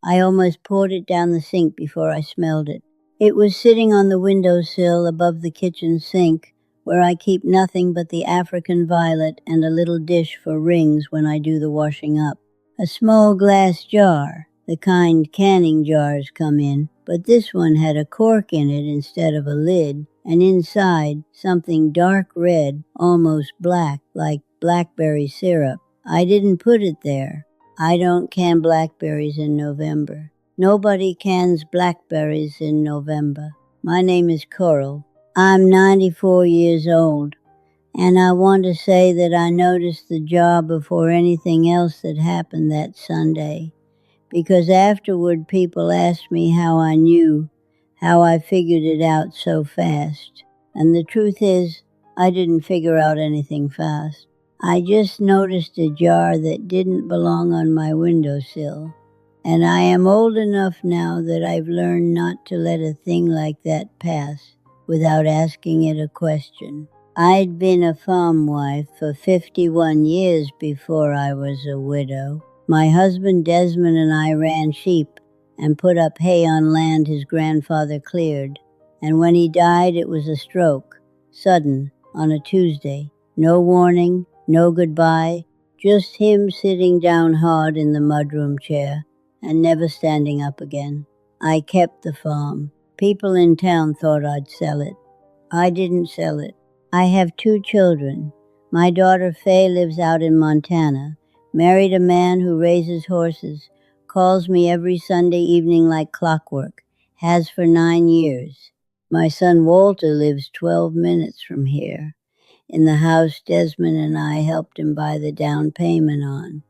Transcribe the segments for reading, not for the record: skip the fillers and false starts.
I almost poured it down the sink before I smelled it. It was sitting on the windowsill above the kitchen sink, where I keep nothing but the African violet and a little dish for rings when I do the washing up. A small glass jar, the kind canning jars come in, but this one had a cork in it instead of a lid, and inside something dark red, almost black, like blackberry syrup. I didn't put it there. I don't can blackberries in November. Nobody cans blackberries in November. My name is Coral. I'm 94 years old, and I want to say that I noticed the jar before anything else that happened that Sunday, because afterward people asked me how I knew, how I figured it out so fast. And the truth is, I didn't figure out anything fast. I just noticed a jar that didn't belong on my windowsill. And I am old enough now that I've learned not to let a thing like that pass without asking it a question. I'd been a farm wife for 51 years before I was a widow. My husband Desmond and I ran sheep and put up hay on land his grandfather cleared. And when he died, it was a stroke, sudden, on a Tuesday. No warning, no goodbye, just him sitting down hard in the mudroom chair and never standing up again. I kept the farm. People in town thought I'd sell it. I didn't sell it. I have 2 children. My daughter Faye lives out in Montana, married a man who raises horses, calls me every Sunday evening like clockwork, has for 9 years. My son Walter lives 12 minutes from here, in the house Desmond and I helped him buy the down payment on,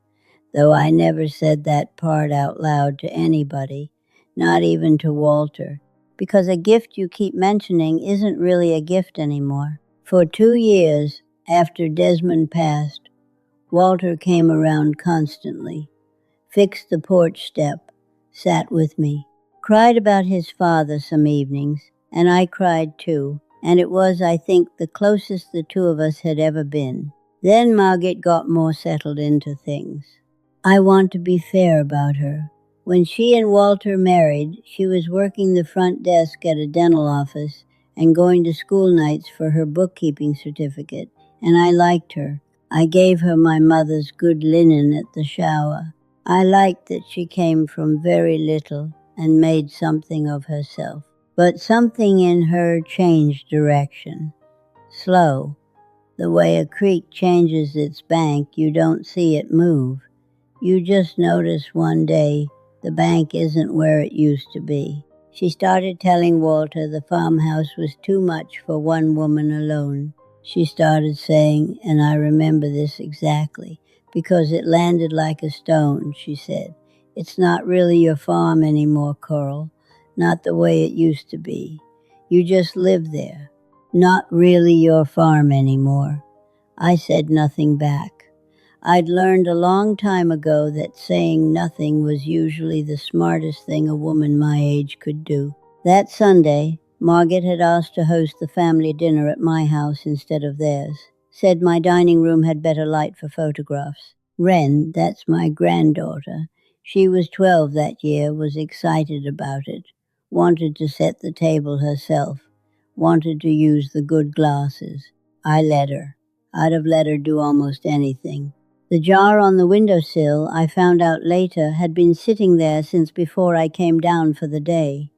though I never said that part out loud to anybody, not even to Walter, because a gift you keep mentioning isn't really a gift anymore. For 2 years after Desmond passed, Walter came around constantly, fixed the porch step, sat with me, cried about his father some evenings, and I cried too. And it was, I think, the closest the 2 of us had ever been. Then Margaret got more settled into things. I want to be fair about her. When she and Walter married, she was working the front desk at a dental office and going to school nights for her bookkeeping certificate, and I liked her. I gave her my mother's good linen at the shower. I liked that she came from very little and made something of herself. But something in her changed direction. Slow. The way a creek changes its bank, you don't see it move. You just notice one day the bank isn't where it used to be. She started telling Walter the farmhouse was too much for one woman alone. She started saying, and I remember this exactly, because it landed like a stone, she said, "It's not really your farm anymore, Coral. Not the way it used to be. You just live there. Not really your farm anymore." I said nothing back. I'd learned a long time ago that saying nothing was usually the smartest thing a woman my age could do. That Sunday, Margaret had asked to host the family dinner at my house instead of theirs. Said my dining room had better light for photographs. Wren, that's my granddaughter, she was 12 that year, was excited about it. Wanted to set the table herself, wanted to use the good glasses. I let her. I'd have let her do almost anything. The jar on the windowsill, I found out later, had been sitting there since before I came down for the day.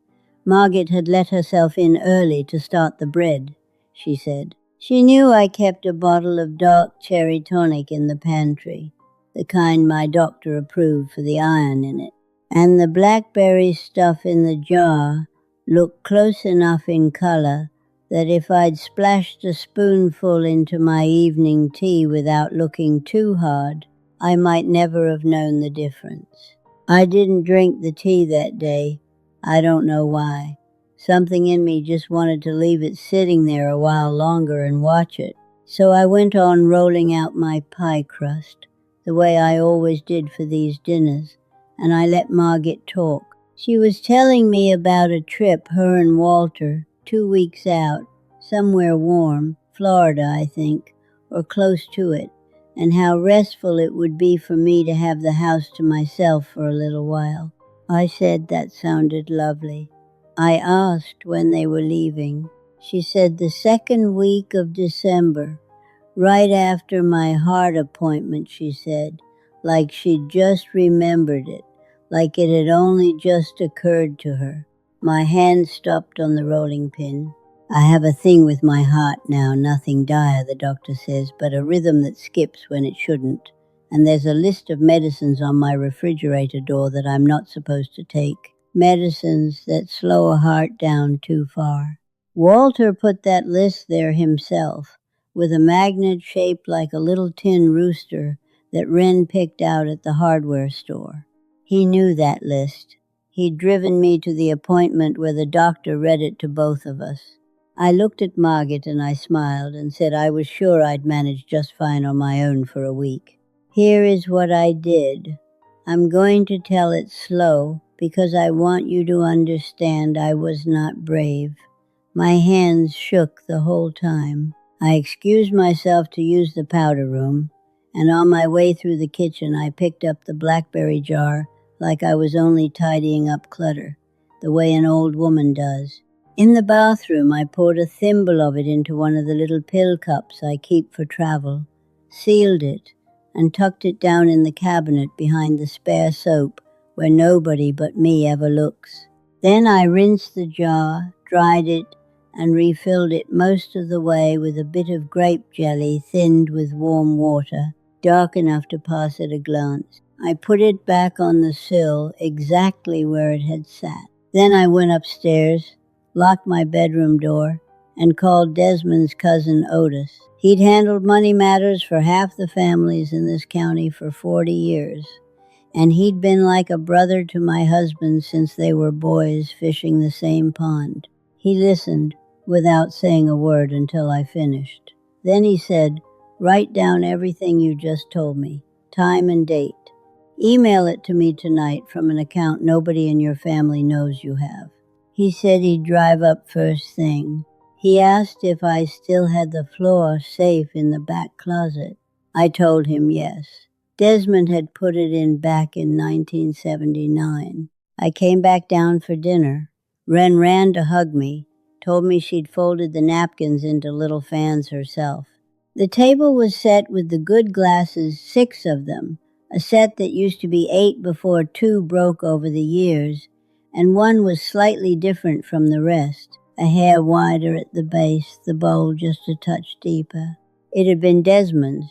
Margaret had let herself in early to start the bread, she said. She knew I kept a bottle of dark cherry tonic in the pantry, the kind my doctor approved for the iron in it. And the blackberry stuff in the jar looked close enough in color that if I'd splashed a spoonful into my evening tea without looking too hard, I might never have known the difference. I didn't drink the tea that day. I don't know why. Something in me just wanted to leave it sitting there a while longer and watch it. So I went on rolling out my pie crust, the way I always did for these dinners, and I let Margaret talk. She was telling me about a trip her and Walter, 2 weeks out, somewhere warm, Florida, I think, or close to it, and how restful it would be for me to have the house to myself for a little while. I said that sounded lovely. I asked when they were leaving. She said the second week of December, right after my heart appointment, she said, like she'd just remembered it, like it had only just occurred to her. My hand stopped on the rolling pin. I have a thing with my heart now, nothing dire, the doctor says, but a rhythm that skips when it shouldn't. And there's a list of medicines on my refrigerator door that I'm not supposed to take. Medicines that slow a heart down too far. Walter put that list there himself, with a magnet shaped like a little tin rooster that Wren picked out at the hardware store. He knew that list. He'd driven me to the appointment where the doctor read it to both of us. I looked at Margaret and I smiled and said I was sure I'd manage just fine on my own for a week. Here is what I did. I'm going to tell it slow because I want you to understand I was not brave. My hands shook the whole time. I excused myself to use the powder room, and on my way through the kitchen I picked up the blackberry jar like I was only tidying up clutter, the way an old woman does. In the bathroom I poured a thimble of it into one of the little pill cups I keep for travel, sealed it, and tucked it down in the cabinet behind the spare soap where nobody but me ever looks. Then I rinsed the jar, dried it, and refilled it most of the way with a bit of grape jelly thinned with warm water, dark enough to pass at a glance. I put it back on the sill exactly where it had sat. Then I went upstairs, locked my bedroom door, and called Desmond's cousin Otis. He'd handled money matters for half the families in this county for 40 years, and he'd been like a brother to my husband since they were boys fishing the same pond. He listened without saying a word until I finished. Then he said, "Write down everything you just told me, time and date. Email it to me tonight from an account nobody in your family knows you have." He said he'd drive up first thing. He asked if I still had the floor safe in the back closet. I told him yes. Desmond had put it in back in 1979. I came back down for dinner. Wren ran to hug me, told me she'd folded the napkins into little fans herself. The table was set with the good glasses, 6 of them, a set that used to be 8 before 2 broke over the years, and one was slightly different from the rest, a hair wider at the base, the bowl just a touch deeper. It had been Desmond's,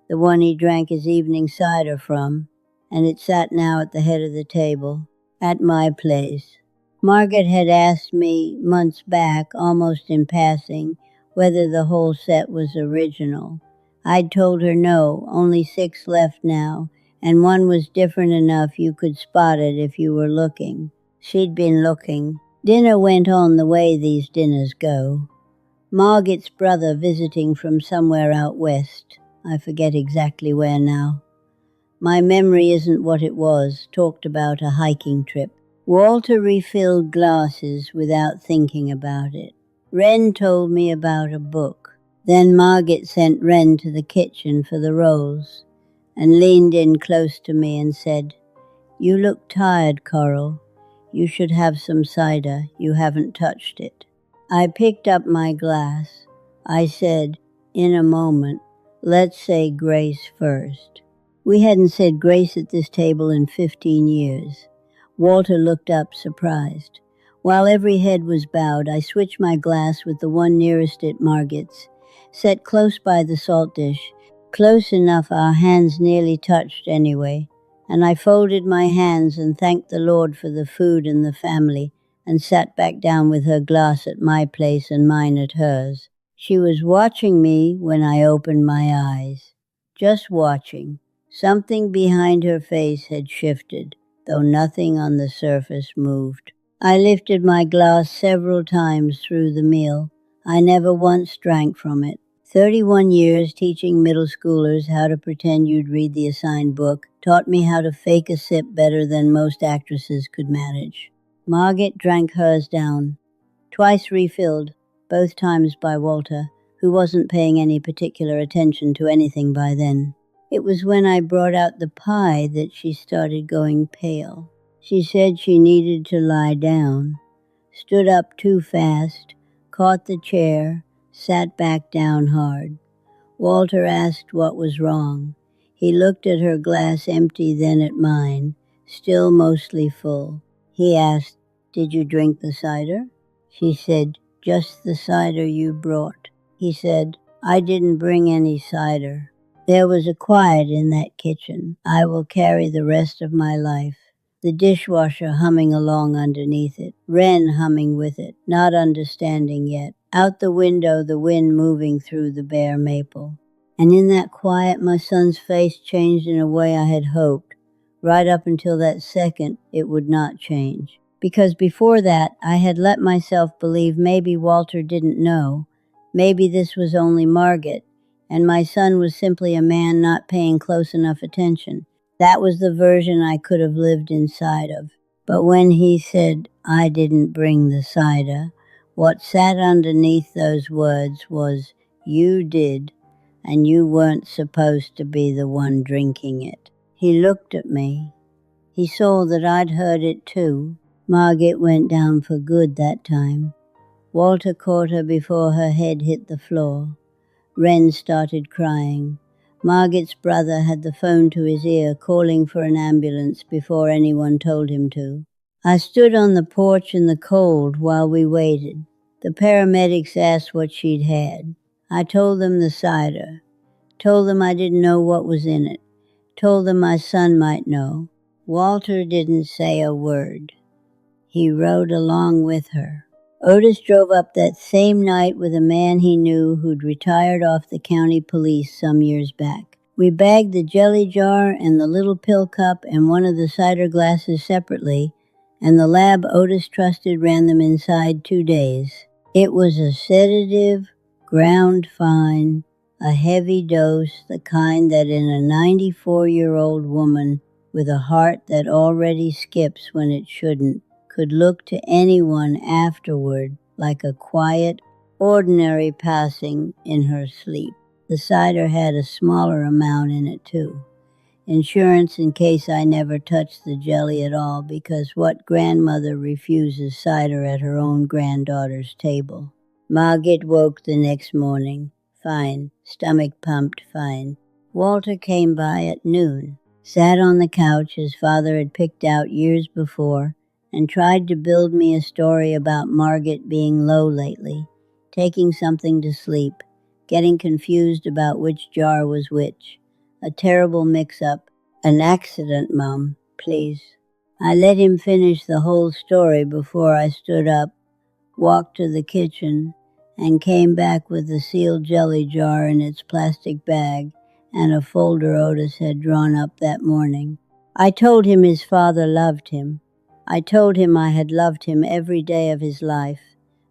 the one he drank his evening cider from, and it sat now at the head of the table, at my place. Margaret had asked me months back, almost in passing, whether the whole set was original. I'd told her no, only 6 left now, and one was different enough you could spot it if you were looking. She'd been looking. Dinner went on the way these dinners go. Margaret's brother visiting from somewhere out west. I forget exactly where now. My memory isn't what it was, talked about a hiking trip. Walter refilled glasses without thinking about it. Wren told me about a book. Then Margaret sent Wren to the kitchen for the rolls and leaned in close to me and said, "You look tired, Coral. You should have some cider. You haven't touched it." I picked up my glass. I said, "In a moment. Let's say grace first." We hadn't said grace at this table in 15 years. Walter looked up, surprised. While every head was bowed, I switched my glass with the one nearest it, Margaret's, set close by the salt dish, close enough our hands nearly touched anyway, and I folded my hands and thanked the Lord for the food and the family, and sat back down with her glass at my place and mine at hers. She was watching me when I opened my eyes. Just watching. Something behind her face had shifted, though nothing on the surface moved. I lifted my glass several times through the meal. I never once drank from it. 31 years teaching middle schoolers how to pretend you'd read the assigned book taught me how to fake a sip better than most actresses could manage. Margaret drank hers down, twice refilled, both times by Walter, who wasn't paying any particular attention to anything by then. It was when I brought out the pie that she started going pale. She said she needed to lie down, stood up too fast, caught the chair, sat back down hard. Walter asked what was wrong. He looked at her glass empty, then at mine, still mostly full. He asked, "Did you drink the cider?" She said, "Just the cider you brought." He said, "I didn't bring any cider." There was a quiet in that kitchen I will carry the rest of my life. The dishwasher humming along underneath it, Wren humming with it, not understanding yet. Out the window, the wind moving through the bare maple. And in that quiet, my son's face changed in a way I had hoped. Right up until that second, it would not change. Because before that, I had let myself believe maybe Walter didn't know. Maybe this was only Margit, and my son was simply a man not paying close enough attention. That was the version I could have lived inside of. But when he said, "I didn't bring the cider," what sat underneath those words was, "You did, and you weren't supposed to be the one drinking it." He looked at me. He saw that I'd heard it too. Margit went down for good that time. Walter caught her before her head hit the floor. Wren started crying. Margit's brother had the phone to his ear, calling for an ambulance before anyone told him to. I stood on the porch in the cold while we waited. The paramedics asked what she'd had. I told them the cider. Told them I didn't know what was in it. Told them my son might know. Walter didn't say a word. He rode along with her. Otis drove up that same night with a man he knew who'd retired off the county police some years back. We bagged the jelly jar and the little pill cup and one of the cider glasses separately, and the lab Otis trusted ran them inside 2 days. It was a sedative, ground fine, a heavy dose, the kind that in a 94-year-old woman with a heart that already skips when it shouldn't could look to anyone afterward like a quiet, ordinary passing in her sleep. The cider had a smaller amount in it too. Insurance in case I never touched the jelly at all, because what grandmother refuses cider at her own granddaughter's table? Margit woke the next morning. Fine. Stomach pumped fine. Walter came by at noon. Sat on the couch his father had picked out years before, and tried to build me a story about Margit being low lately, taking something to sleep, getting confused about which jar was which. A terrible mix-up. An accident, Mom, please. I let him finish the whole story before I stood up, walked to the kitchen, and came back with the sealed jelly jar in its plastic bag and a folder Otis had drawn up that morning. I told him his father loved him. I told him I had loved him every day of his life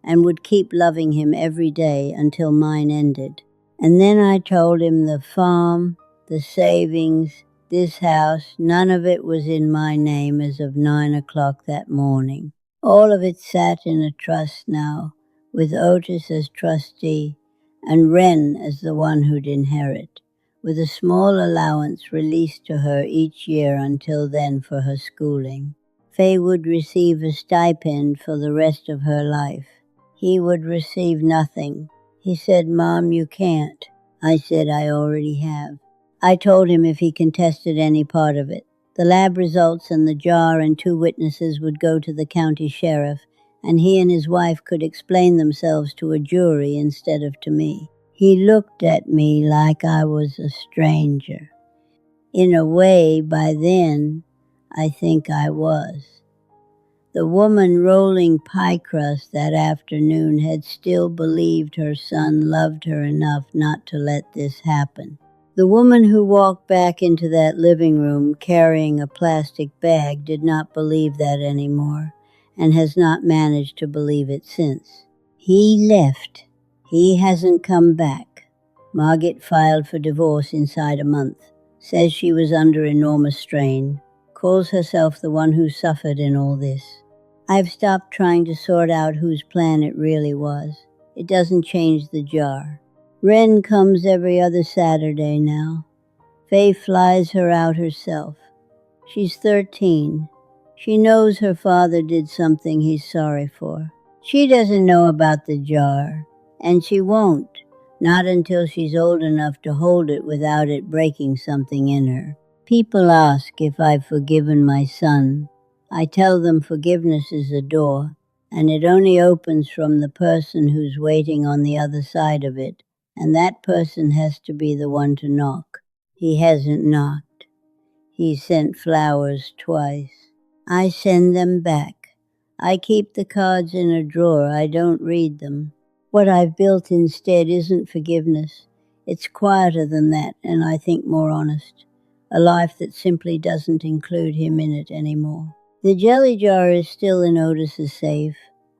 and would keep loving him every day until mine ended. And then I told him the farm, the savings, this house, none of it was in my name as of 9 o'clock that morning. All of it sat in a trust now, with Otis as trustee and Wren as the one who'd inherit, with a small allowance released to her each year until then for her schooling. Faye would receive a stipend for the rest of her life. He would receive nothing. He said, "Mom, you can't." I said, "I already have." I told him if he contested any part of it, the lab results and the jar and 2 witnesses would go to the county sheriff, and he and his wife could explain themselves to a jury instead of to me. He looked at me like I was a stranger. In a way, by then, I think I was. The woman rolling pie crust that afternoon had still believed her son loved her enough not to let this happen. The woman who walked back into that living room carrying a plastic bag did not believe that anymore, and has not managed to believe it since. He left. He hasn't come back. Margit filed for divorce inside a month. Says she was under enormous strain. Calls herself the one who suffered in all this. I've stopped trying to sort out whose plan it really was. It doesn't change the jar. Wren comes every other Saturday now. Faye flies her out herself. She's 13. She knows her father did something he's sorry for. She doesn't know about the jar, and she won't, not until she's old enough to hold it without it breaking something in her. People ask if I've forgiven my son. I tell them forgiveness is a door, and it only opens from the person who's waiting on the other side of it, and that person has to be the one to knock. He hasn't knocked. He sent flowers twice. I send them back. I keep the cards in a drawer. I don't read them. What I've built instead isn't forgiveness. It's quieter than that, and I think more honest. A life that simply doesn't include him in it anymore. The jelly jar is still in Otis's safe.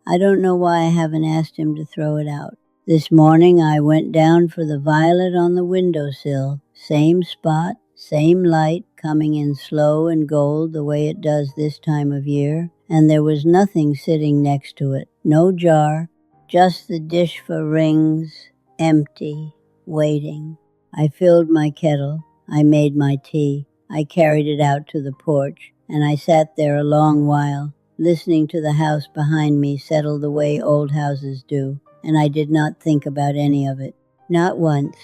I don't know why I haven't asked him to throw it out. This morning I went down for the violet on the windowsill. Same spot, same light, coming in slow and gold the way it does this time of year. And there was nothing sitting next to it. No jar, just the dish for rings, empty, waiting. I filled my kettle. I made my tea. I carried it out to the porch, and I sat there a long while, listening to the house behind me settle the way old houses do, and I did not think about any of it. Not once.